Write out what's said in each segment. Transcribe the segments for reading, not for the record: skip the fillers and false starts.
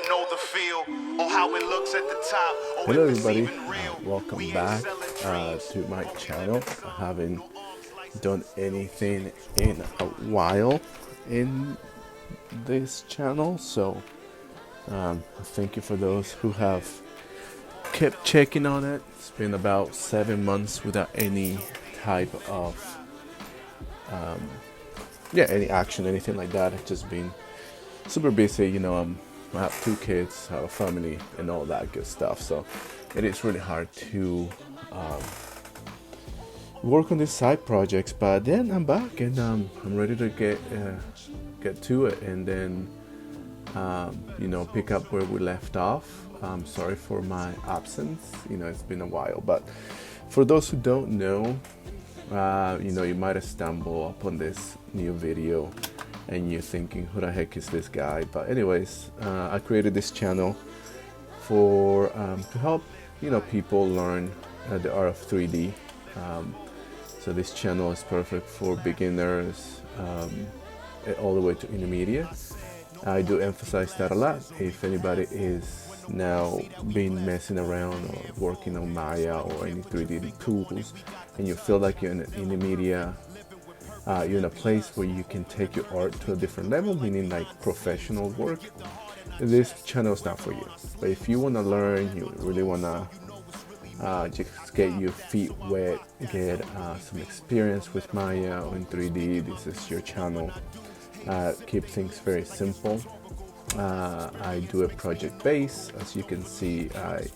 know the feel or how it looks at the top. Hello everybody, welcome back to my channel. I haven't done anything in a while in this channel, so thank you for those who have kept checking on it. It's been about 7 months without any type of any action, anything like that. I've just been super busy, I have 2 kids, I have a family and all that good stuff, so it is really hard to work on these side projects. But then I'm back and I'm ready to get to it and then pick up where we left off. I'm sorry for my absence, it's been a while, but for those who don't know, you might have stumbled upon this new video and you're thinking, who the heck is this guy? But anyways, I created this channel for to help people learn the art of 3D. So this channel is perfect for beginners all the way to intermediate. I do emphasize that a lot. If anybody is now been messing around or working on Maya or any 3D tools and you feel like you're in an intermediate, you're in a place where you can take your art to a different level, meaning like professional work, this channel is not for you. But if you want to learn, you really want to just get your feet wet, get some experience with Maya or in 3D, this is your channel. Keep things very simple. I do a project base. As you can see, I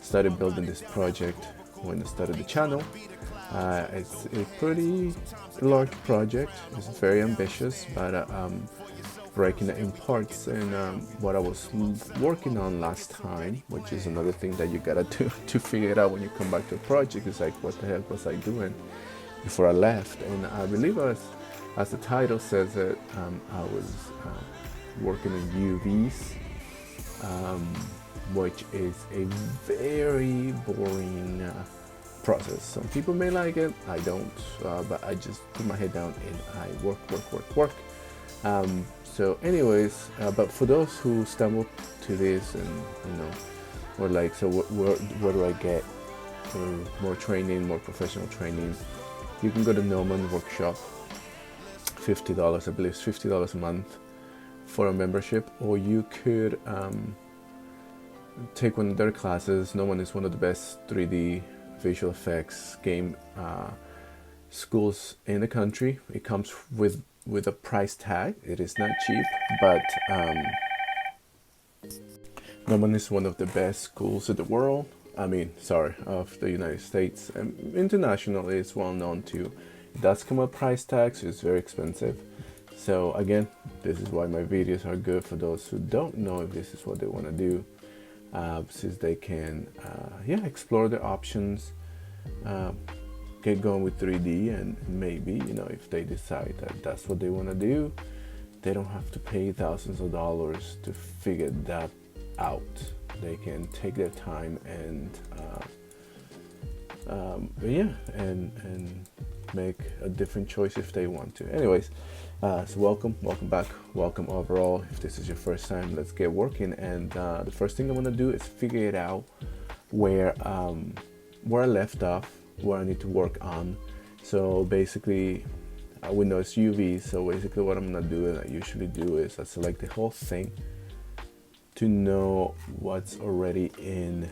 started building this project when I started the channel. It's a pretty large project. It's very ambitious, but I'm breaking it in parts. And what I was working on last time, which is another thing that you gotta do to figure it out when you come back to a project, is like, what the heck was I doing before I left? And I believe as the title says it, I was working in UVs, which is a very boring process. Some people may like it, I don't, but I just put my head down and I work. So anyways, but for those who stumble to this and were like, so where do I get more training, more professional training? You can go to Gnomon Workshop, $50, I believe it's $50 a month for a membership, or you could take one of their classes. Gnomon is one of the best 3D visual effects game schools in the country. It comes with a price tag. It is not cheap, but Gnomon is one of the best schools in the world. Of the United States, and internationally it's well known too. It does come with price tags, so it's very expensive. So again, this is why my videos are good for those who don't know if this is what they want to do, since they can explore their options, get going with 3D, and maybe if they decide that that's what they want to do, they don't have to pay thousands of dollars to figure that out. They can take their time and and make a different choice if they want to. Anyways, so welcome back, welcome overall. If this is your first time, let's get working. And the first thing I want to do is figure it out where I left off, where I need to work on. So basically, we know it's UV, so basically what I'm gonna do, and I usually do, is I select the whole thing to know what's already in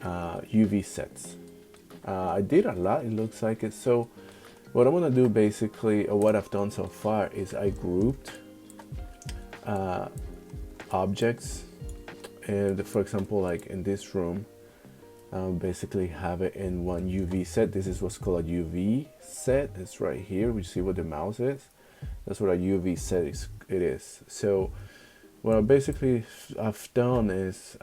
UV sets. I did a lot, it looks like it. So what I'm gonna do basically, or what I've done so far, is I grouped objects, and for example, like in this room, basically have it in one UV set. This is what's called a UV set. It's right here. We see what the mouse is. That's what a UV set is. So what I've done is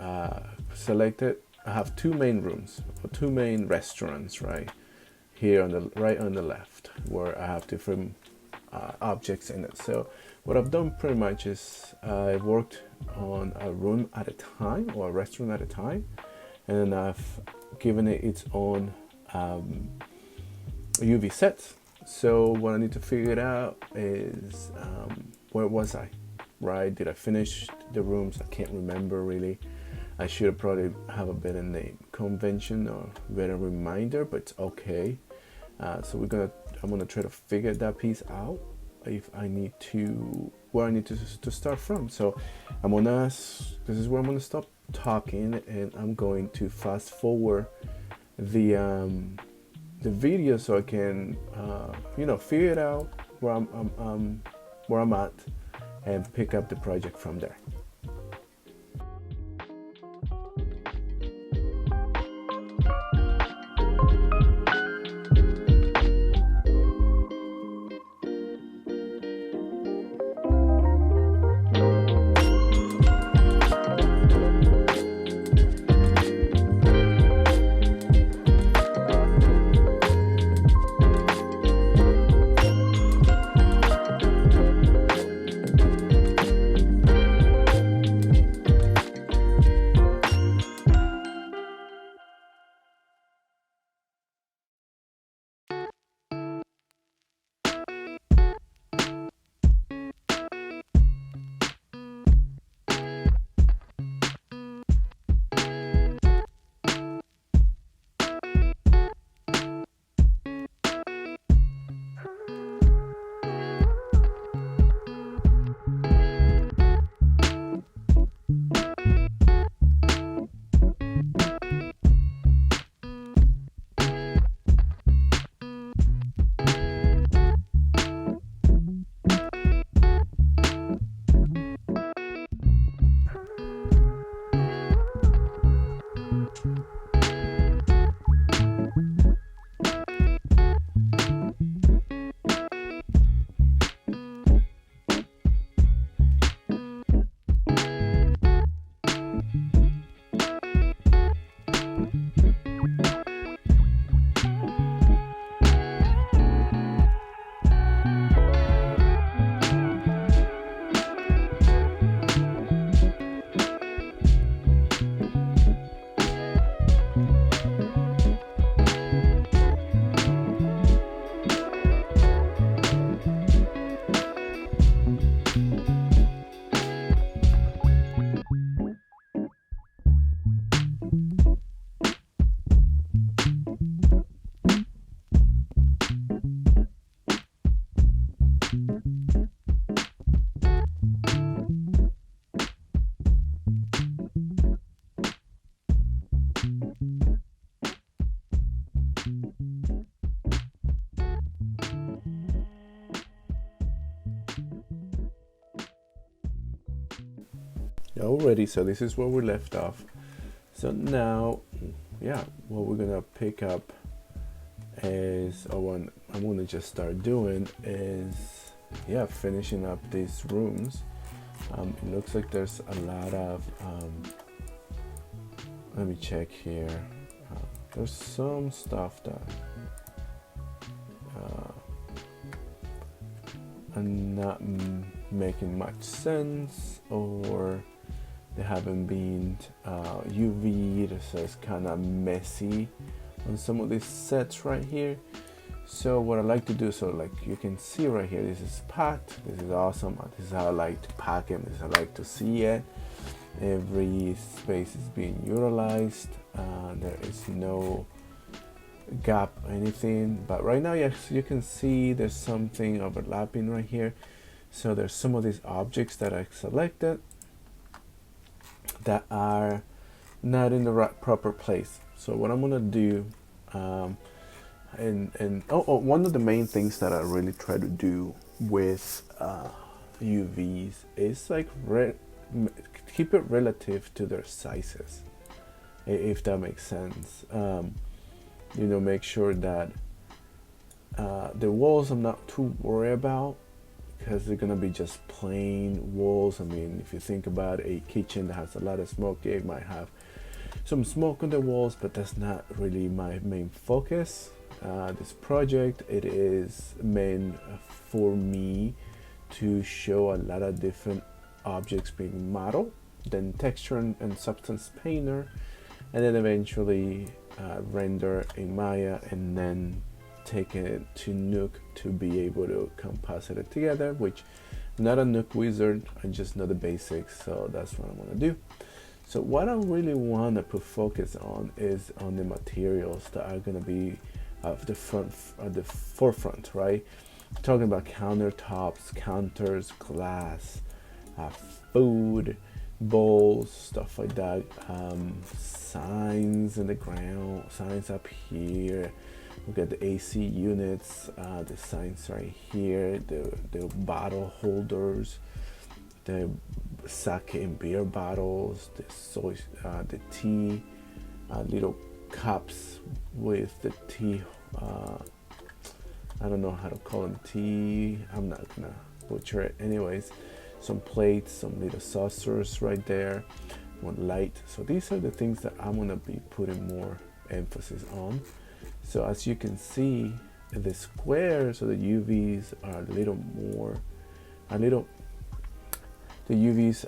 selected. I have 2 main rooms, or 2 main restaurants right here right on the left, where I have different objects in it. So what I've done pretty much is I worked on a room at a time, or a restaurant at a time, and then I've given it its own UV sets. So what I need to figure it out is where was I? right? Did I finish the rooms? I can't remember really. I should have probably have a better name convention or better reminder, but it's okay. So I'm gonna try to figure that piece out, if I need to, where I need to start from. So this is where I'm gonna stop talking, and I'm going to fast forward the video so I can figure it out where I'm at and pick up the project from there. Already, so this is where we left off. So now, what we're gonna pick up is, I'm gonna just start doing is, finishing up these rooms. It looks like there's a lot of, let me check here. There's some stuff that are not making much sense, or they haven't been UV'd, so it's kind of messy on some of these sets right here. So what I like to do, so like you can see right here, this is packed. This is awesome. This is how I like to pack them. This is how I like to see it. Every space is being utilized. There is no gap or anything. But right now, yes, you can see there's something overlapping right here. So there's some of these objects that I selected that are not in the proper place. So what I'm gonna do, one of the main things that I really try to do with UVs is like keep it relative to their sizes, if that makes sense. Make sure that the walls I'm not too worried about, because they're gonna be just plain walls. I mean, if you think about a kitchen that has a lot of smoke, it might have some smoke on the walls, but that's not really my main focus. This project, it is meant for me to show a lot of different objects being modeled, then texture and substance painter, and then eventually render in Maya, and then take it to Nuke to be able to composite it together, which not a Nook wizard, I just know the basics, so that's what I'm gonna do. So what I really want to put focus on is on the materials that are gonna be at the forefront, right? Talking about countertops, counters, glass, food, bowls, stuff like that. Signs in the ground, signs up here. We got the AC units, the signs right here, the bottle holders, the sake and beer bottles, the soy, the tea, little cups with the tea. I don't know how to call them tea. I'm not gonna butcher it. Anyways, some plates, some little saucers right there, one light. So these are the things that I'm gonna be putting more emphasis on. So as you can see, the squares or the UVs are the UVs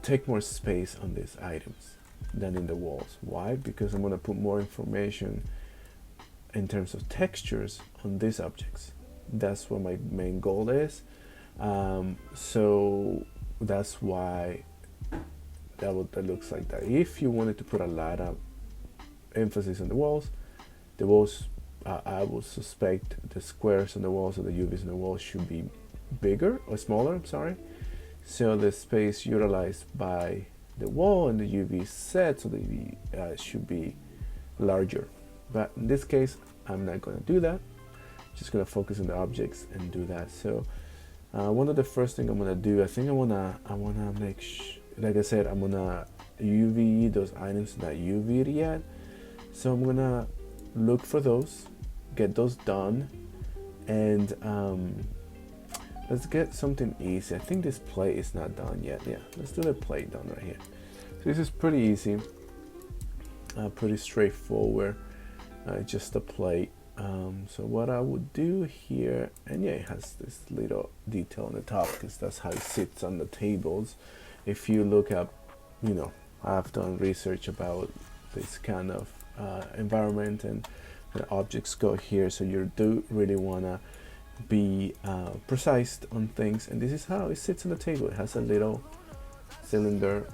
take more space on these items than in the walls. Why? Because I'm gonna put more information in terms of textures on these objects. That's what my main goal is. So that's why that looks like that. If you wanted to put a lot of emphasis on the walls, I would suspect the squares on the walls or the UVs on the walls should be bigger or smaller, I'm sorry. So the space utilized by the wall and the UV set, so the UV should be larger. But in this case, I'm not gonna do that. I'm just gonna focus on the objects and do that. So one of the first thing I'm gonna do, I think I wanna make like I said, I'm gonna UV those items not UV'd yet. So I'm gonna look for those, get those done, and let's get something easy. I think this plate is not done yet. Yeah, let's do the plate done right here. So this is pretty easy, pretty straightforward, just a plate. So what I would do here, and yeah, it has this little detail on the top because that's how it sits on the tables. If you look up, you know, I've done research about this kind of environment, and the objects go here, so you do really want to be precise on things. And this is how it sits on the table. It has a little cylinder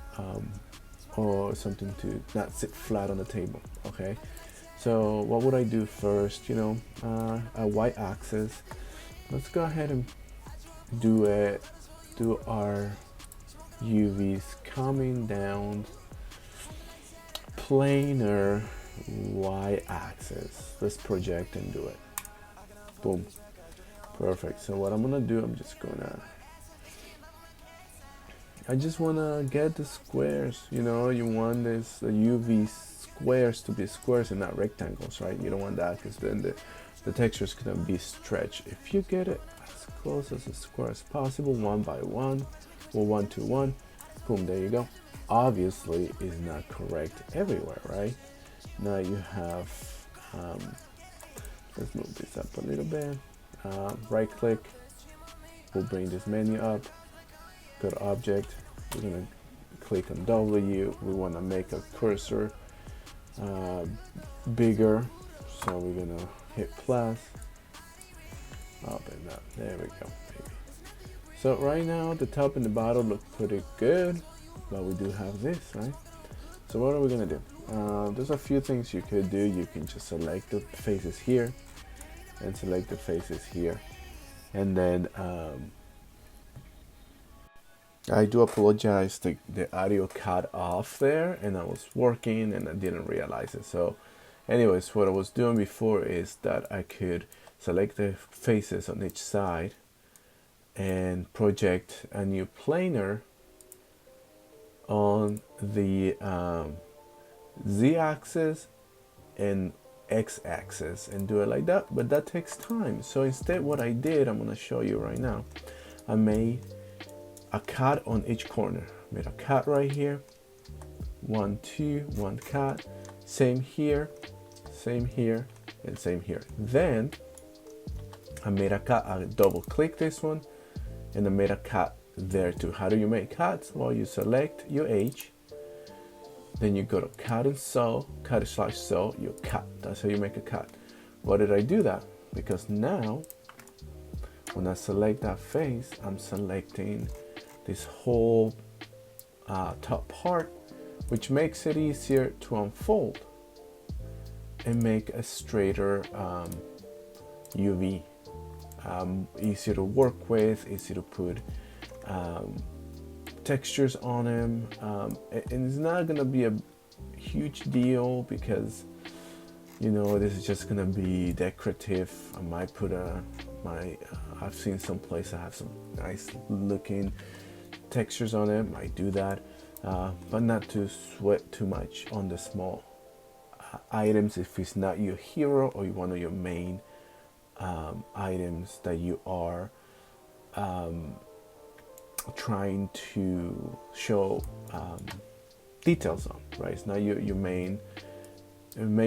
or something to not sit flat on the table. Okay, so what would I do first? You know, a y-axis. Let's go ahead and do our UVs coming down planar y-axis. Let's project and do it. Boom. Perfect. So what I'm gonna do, I just wanna get the squares. You know, you want the UV squares to be squares and not rectangles, right? You don't want that because then the texture is gonna be stretched. If you get it as close as a square as possible, 1 by 1 or 1 to 1, boom, there you go. Obviously is not correct everywhere, right? Now you have let's move this up a little bit. Right click, we'll bring this menu up, go to object, we're gonna click on W. We want to make a cursor bigger, so we're gonna hit plus, open up, there we go, baby. So right now the top and the bottom look pretty good, but we do have this, right? So what are we gonna do? There's a few things you could do. You can just select the faces here and select the faces here, and then I do apologize, the audio cut off there and I was working and I didn't realize it. So anyways, what I was doing before is that I could select the faces on each side and project a new planar on the z-axis and x-axis and do it like that, but that takes time. So instead what I did, I'm going to show you right now. I made a cut on each corner. Made a cut right here, 1 2 1 cut, same here, and same here. Then I made a cut. I double click this one and I made a cut there too. How do you make cuts? Well, you select your H, then you go to cut and sew, cut/sew, you cut. That's how you make a cut. Why did I do that? Because now When I select that face, I'm selecting this whole top part, which makes it easier to unfold and make a straighter UV. Easier to work with, easy to put textures on them, and it's not gonna be a huge deal because, you know, this is just gonna be decorative. I might put I've seen some places that have some nice looking textures on it, might do that, but not to sweat too much on the small items if it's not your hero or one of your main items that you are trying to show details on, right? It's not your main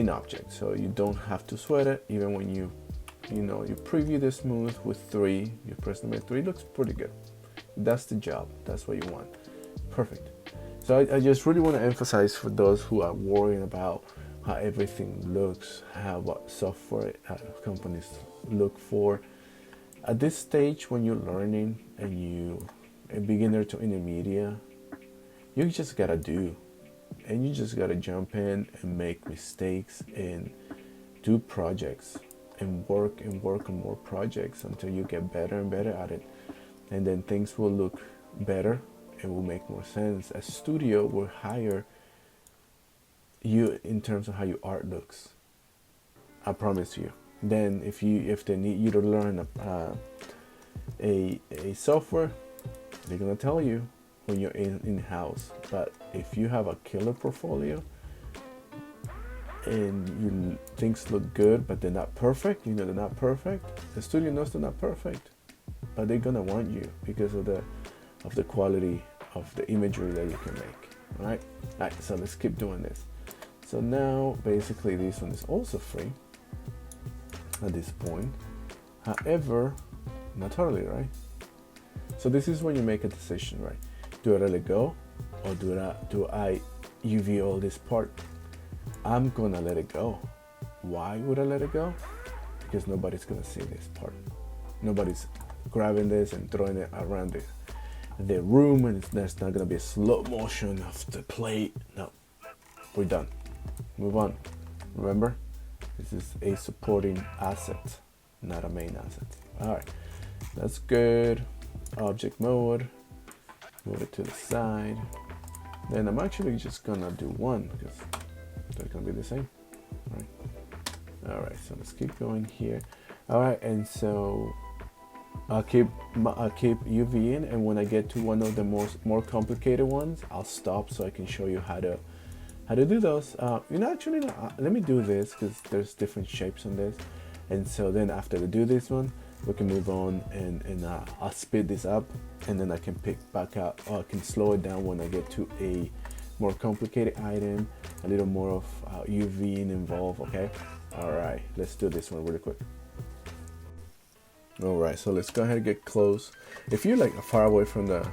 object, so you don't have to sweat it. Even when you preview the smooth with 3, you press number 3, it looks pretty good. That's the job, that's what you want. Perfect. So I just really want to emphasize for those who are worrying about how everything looks, what software companies look for. At this stage, when you're learning and you a beginner to intermediate, you just gotta do, and you just gotta jump in and make mistakes and do projects and work on more projects until you get better and better at it, and then things will look better and will make more sense. A studio will hire you in terms of how your art looks, I promise you. Then if they need you to learn a software, they're gonna tell you when you're in-house. But if you have a killer portfolio and things look good but they're not perfect, they're not perfect, the studio knows they're not perfect, but they're gonna want you because of the quality of the imagery that you can make. All right, so let's keep doing this. So now basically this one is also free at this point, however not totally, right? So this is when you make a decision, right? Do I let it go, or do I UV all this part? I'm gonna let it go. Why would I let it go? Because nobody's gonna see this part. Nobody's grabbing this and throwing it around the room, and there's not gonna be a slow motion of the plate. No, we're done. Move on. Remember, this is a supporting asset, not a main asset. All right, that's good. Object mode, move it to the side. Then I'm actually just gonna do one because they're gonna be the same. All right, so let's keep going here. All right, and so I'll keep UVing, and when I get to one of the more complicated ones, I'll stop so I can show you how to do those. Actually, let me do this because there's different shapes on this, and so then after we do this one, we can move on, and I'll speed this up, and then I can pick back up, or I can slow it down when I get to a more complicated item, a little more of UVing involved. Okay, all right, let's do this one really quick. All right, so let's go ahead and get close. If you're like far away from the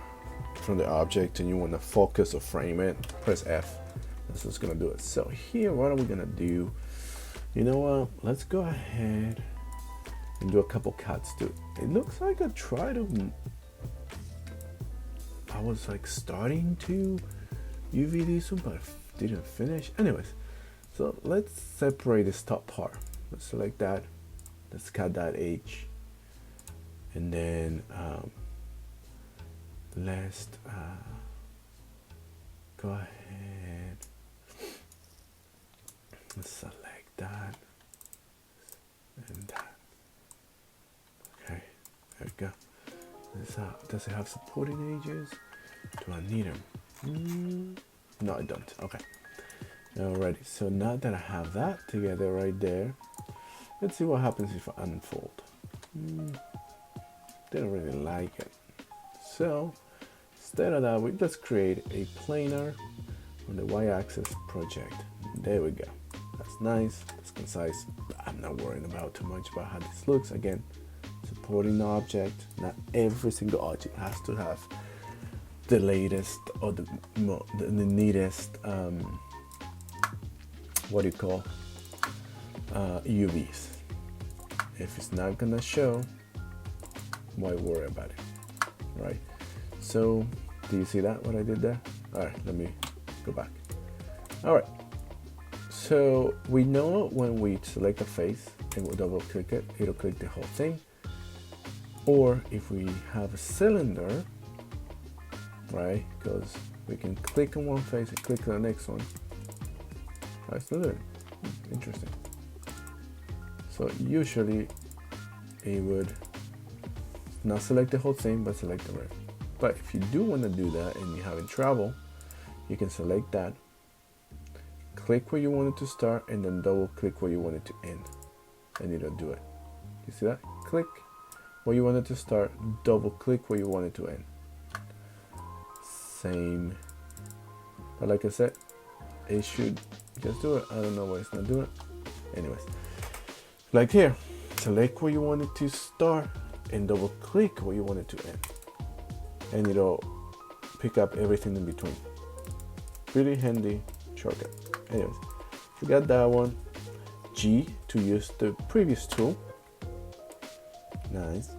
object and you want to focus or frame it, press F. That's what's gonna do it. So here, what are we gonna do? You know what? Let's go ahead and do a couple cuts too. It looks like I was like starting to UV this one, but I didn't finish. Anyways, so let's separate this top part. Let's select that. Let's cut that edge, and then let's go ahead. Let's select that and that. Okay, there we go. Does it have supporting edges? Do I need them? No, I don't. Okay. Alrighty, so now that I have that together right there, let's see what happens if I unfold. Didn't really like it. So instead of that, we just create a planar on the y-axis project. There we go. That's nice, that's concise. I'm not worrying about too much about how this looks. Again, supporting the object. Not every single object has to have the latest or the neatest UVs. If it's not gonna show, why worry about it, right? So do you see that, what I did there? All right, let me go back. All right, so we know when we select a face and we'll double click it, it'll click the whole thing. Or if we have a cylinder, right, because we can click on one face and click on the next one. That's another interesting. So usually it would not select the whole thing, but select the rim. But if you do want to do that and you're having trouble, you can select that, click where you want it to start, and then double click where you want it to end, and it'll do it. You see that? Click where you want it to start, double click where you want it to end. Same. But like I said, it should just do it. I don't know why it's not doing it. Anyways, like here, select where you want it to start and double click where you want it to end, and it'll pick up everything in between. Pretty handy shortcut. Anyways, we got that one. G to use the previous tool. Nice.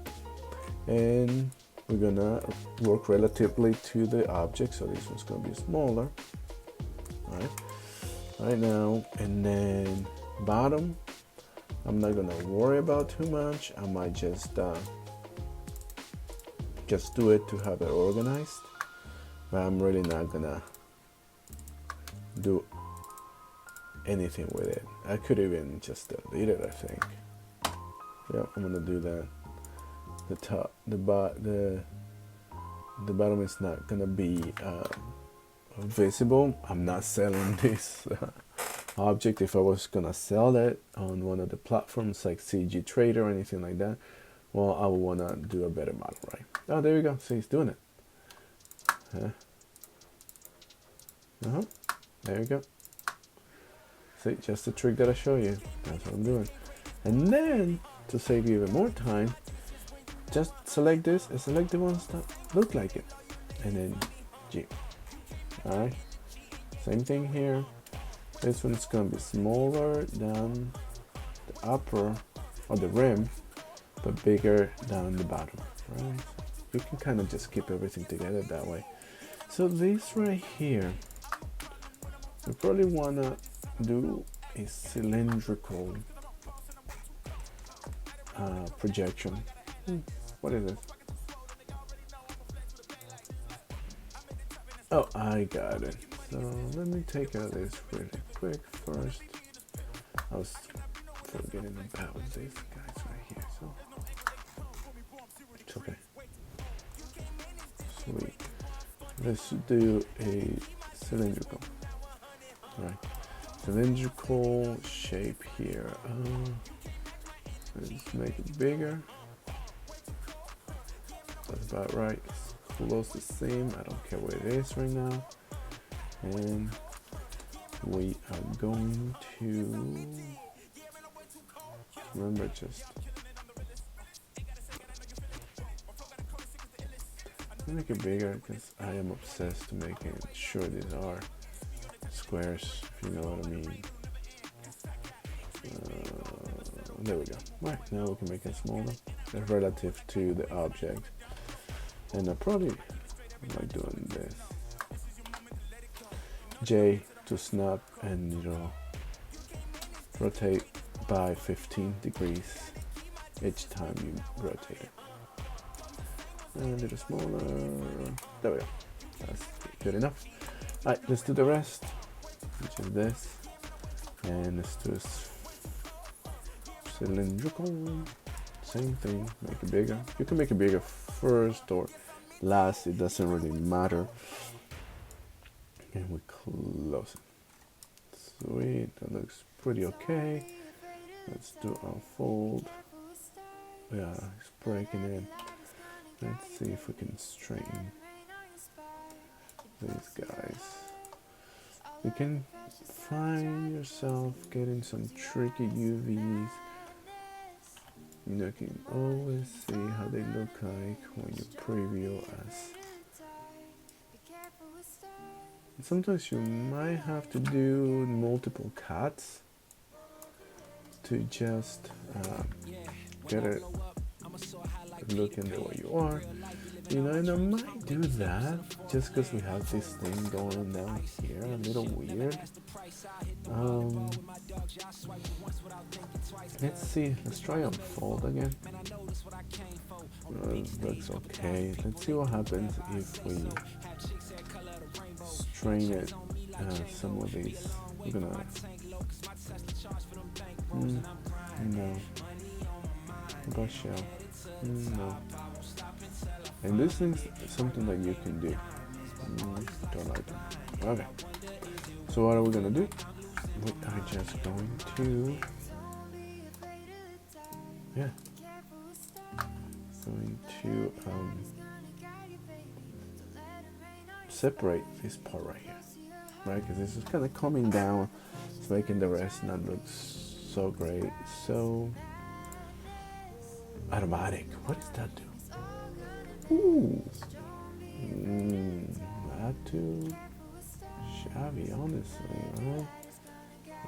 And we're gonna work relatively to the object, so this one's gonna be smaller. All right now, and then bottom, I'm not gonna worry about too much. I might just do it to have it organized, but I'm really not gonna do anything with it. I could even just delete it, I think. Yeah, I'm gonna do that. The top, the bottom is not gonna be visible. I'm not selling this object. If I was gonna sell it on one of the platforms like CG Trader or anything like that, well, I would wanna do a better model, right? Oh, there we go. See, it's doing it. There you go. See, just the trick that I show you. That's what I'm doing. And then to save you even more time, just select this and select the ones that look like it, and then G. All right, same thing here. This one is gonna be smaller than the upper or the rim, but bigger than the bottom. Right? You can kind of just keep everything together that way. So this right here, we probably wanna do a cylindrical projection. What is it? Oh, I got it. So let me take out this really quick first. I was forgetting about these guys right here, so it's okay. Sweet. Let's do a cylindrical. Right. Cylindrical shape here. Let's make it bigger. That's about right. It's close the same. I don't care what it is right now. And we are going to remember just make it bigger because I am obsessed to making sure these are squares, if you know what I mean. There we go. Right, now we can make it smaller relative to the object. And I probably like doing this. J to snap, and rotate by 15 degrees each time you rotate it. And a little smaller. There we go. That's good enough. Alright, let's do the rest, which is this. And let's do this cylindrical. Same thing, make it bigger. You can make it bigger first or last, it doesn't really matter. And we close it. Sweet, that looks pretty okay. Let's do unfold. Yeah, it's breaking in. Let's see if we can straighten these guys. You can find yourself getting some tricky UVs. You can always see how they look like when you preview as. Sometimes you might have to do multiple cuts to just get it looking the way you are, you know. And I might do that just because we have this thing going on down here, a little weird. Let's see, let's try unfold again. Looks okay. Let's see what happens if we strain it. Some of these, we're gonna no. About shell. No. And this is something that you can do. Don't like it. Okay. So what are we gonna do? We are just going to going to separate this part right here, right? Because this is kind of coming down. It's making the rest not look so great. So automatic. What does that do? Ooh. Not too shabby, honestly. Huh?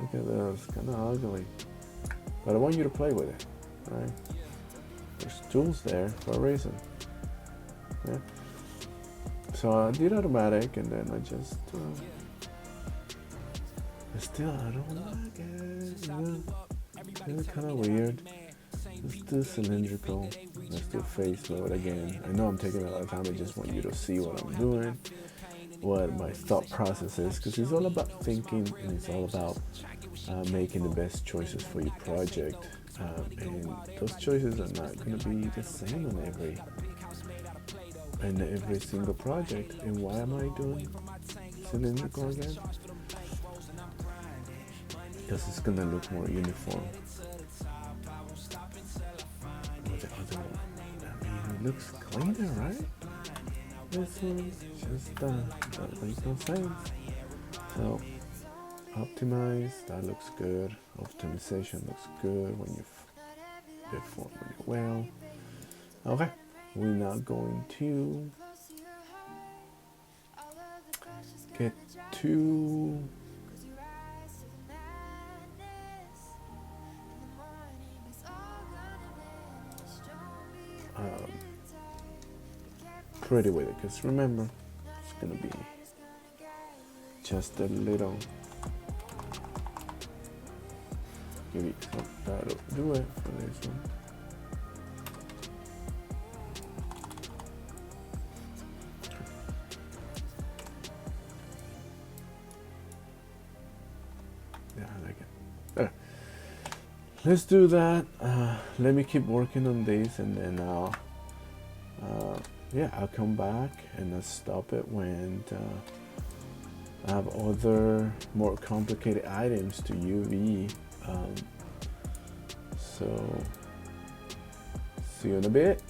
Look at those, kind of ugly. But I want you to play with it, right? There's tools there for a reason. Yeah. So I did automatic, and then I just. Still, I don't like it. You know? It's kind of weird. Let's do cylindrical. Let's do face mode again. I know I'm taking a lot of time. I just want you to see what I'm doing, what my thought process is, because it's all about thinking, and it's all about making the best choices for your project. And those choices are not going to be the same on every single project. And why am I doing cylindrical again? Because it's going to look more uniform. It looks cleaner, right? This one just that makes no sense. So optimize, that looks good. Optimization looks good when you perform really well. Okay, we're now going to get to pretty with it, because remember, it's gonna be just a little. Maybe that'll do it for this one. Yeah, I like it. There. Let's do that. Let me keep working on this, and then I'll come back and I'll stop it when I have other more complicated items to UV. So see you in a bit.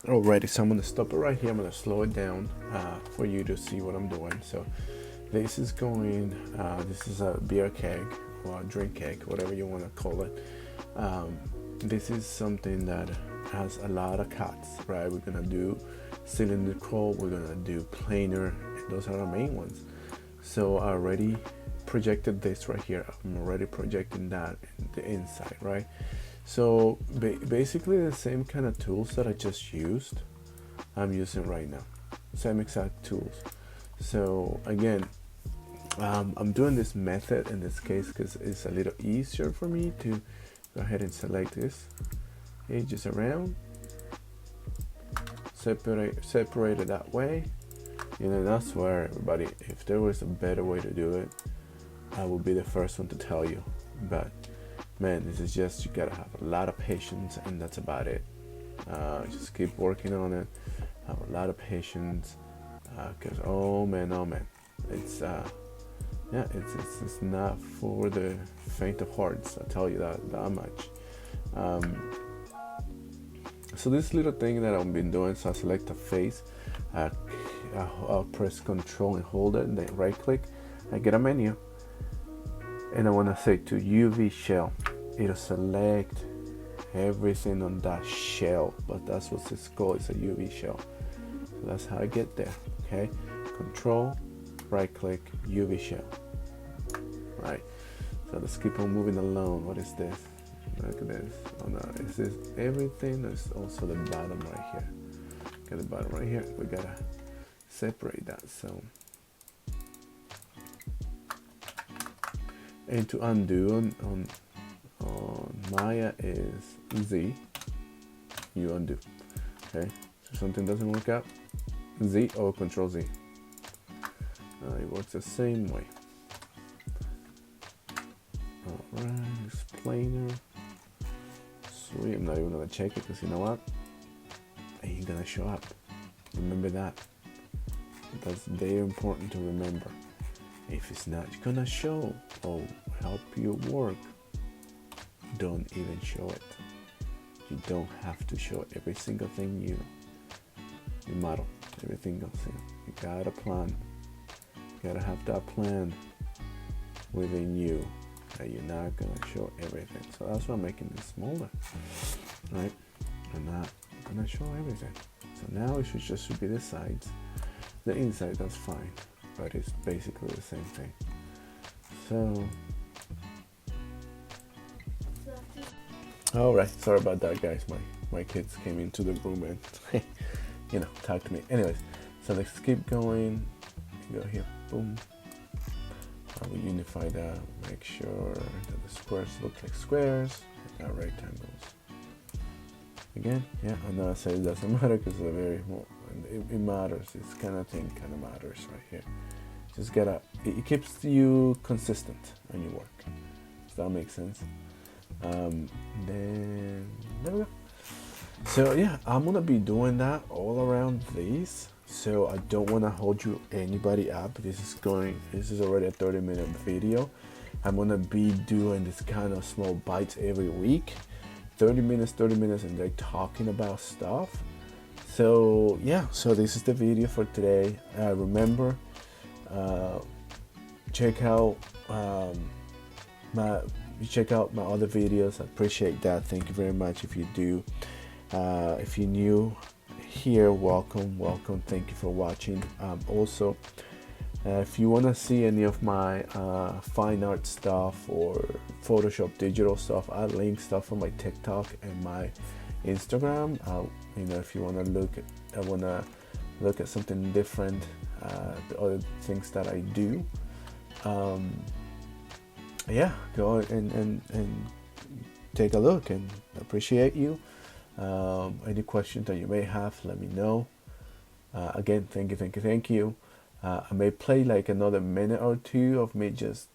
Alrighty, so I'm gonna stop it right here. I'm gonna slow it down for you to see what I'm doing. So this is going, this is a beer keg or a drink keg, whatever you want to call it. This is something that has a lot of cuts, right? We're gonna do cylindrical, we're gonna do planar, and those are the main ones. So I already projected this right here. I'm already projecting that in the inside, right? So basically the same kind of tools that I just used, I'm using right now. Same exact tools. So again, I'm doing this method in this case because it's a little easier for me to go ahead and select this. Edges around, separate it that way. You know, that's where everybody, if there was a better way to do it, I would be the first one to tell you. But man, this is just, you gotta have a lot of patience, and that's about it. Just keep working on it, have a lot of patience, because oh man, it's it's not for the faint of hearts, I tell you that much. So this little thing that I've been doing, so I select a face, I'll press Control and hold it, and then right click, I get a menu, and I want to say to UV shell. It'll select everything on that shell, but that's what it's called. It's a UV shell. So that's how I get there. Okay, Control, right click, UV shell. Right. So let's keep on moving along. What is this? Look at this. Oh no, is this everything? There's also the bottom right here. Got the bottom right here. We gotta separate that. So, and to undo on Maya is Z. You undo. Okay. So something doesn't work out, Z or Control Z. It works the same way. Alright, explainer. Sweet, I'm not even gonna check it because you know what? It ain't gonna show up. Remember that. That's very important to remember. If it's not gonna show or help you work, don't even show it. You don't have to show every single thing you model, every single thing. You gotta plan. You gotta have that plan within you. That you're not gonna show everything. So that's why I'm making this smaller. Right? I'm not gonna show everything. So now it should be the sides. The inside, that's fine. But it's basically the same thing. So alright, sorry about that guys. My kids came into the room and talk to me. Anyways, so let's keep going. Go here, boom. I will unify that, make sure that the squares look like squares, and not rectangles. Again, yeah, I'm not saying it doesn't matter because it matters. This kind of thing kind of matters right here. Just gotta, it keeps you consistent when you work. Does that make sense? Then there we go. So yeah, I'm gonna be doing that all around these. So I don't want to hold you anybody up. This is already a 30-minute video. I'm gonna be doing this kind of small bites every week, 30 minutes, and they're talking about stuff. So yeah, so this is the video for today. Remember, check out my other videos. I appreciate that. Thank you very much if you do. If you're new here, welcome. Thank you for watching. Also, if you want to see any of my fine art stuff or Photoshop digital stuff, I link stuff on my TikTok and my Instagram. If you want to look at something different, the other things that I do, yeah, go and take a look, and appreciate you. Any questions that you may have, let me know. Again, thank you. I may play like another minute or two of me just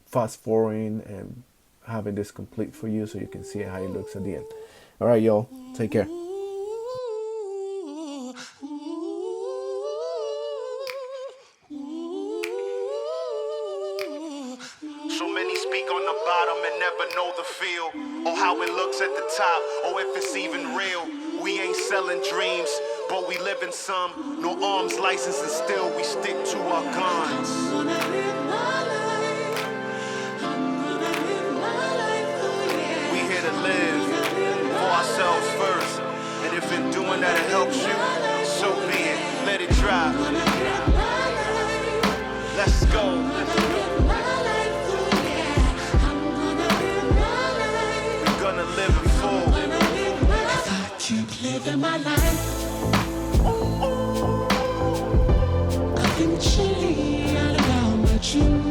fast forwarding and having this complete for you so you can see how it looks at the end. All right, y'all, take care. So many speak on the bottom and never know the feel, or how it looks at the top, or if it's even real. We ain't selling dreams, but we live in some. No arms license, and still we stick to our guns. We here to live for ourselves first, and if in doing that it helps you, so be it. Let it drive. Let's go. Live it full. If I keep living my life, eventually I'll allow my truth.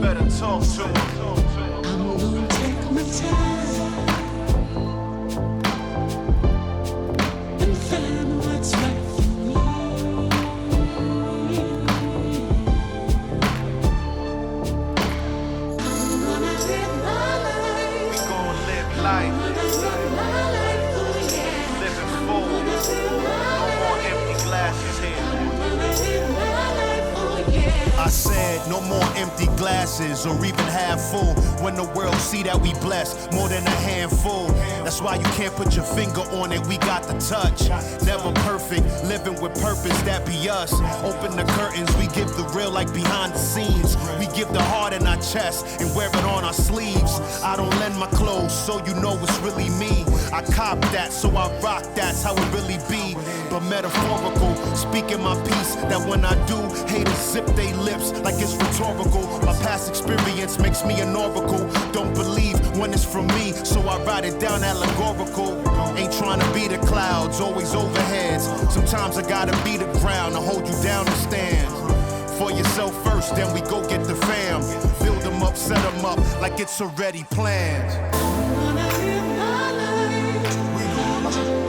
Better talk to me. I'm gonna take my time and find what's right for me. I'm gonna live my life. We gon' live life. Living full. No more empty glasses here. I said no more empty glasses or even half full. When the world see that we blessed more than a handful. That's why you can't put your finger on it, we got the touch. Never perfect, living with purpose, that be us. Open the curtains, we give the real like behind the scenes. We give the heart in our chest and wear it on our sleeves. I don't lend my clothes, so you know it's really me. I cop that, so I rock, that's how it really be. But metaphorical, speaking my piece, that when I do, haters zip they lips like it's rhetorical. My past experience makes me an oracle. Don't believe when it's from me, so I write it down allegorical. Ain't trying to be the clouds, always overheads. Sometimes I gotta be the ground to hold you down and stand. For yourself first, then we go get the fam. Build them up, set them up like it's already planned. Wanna live my life.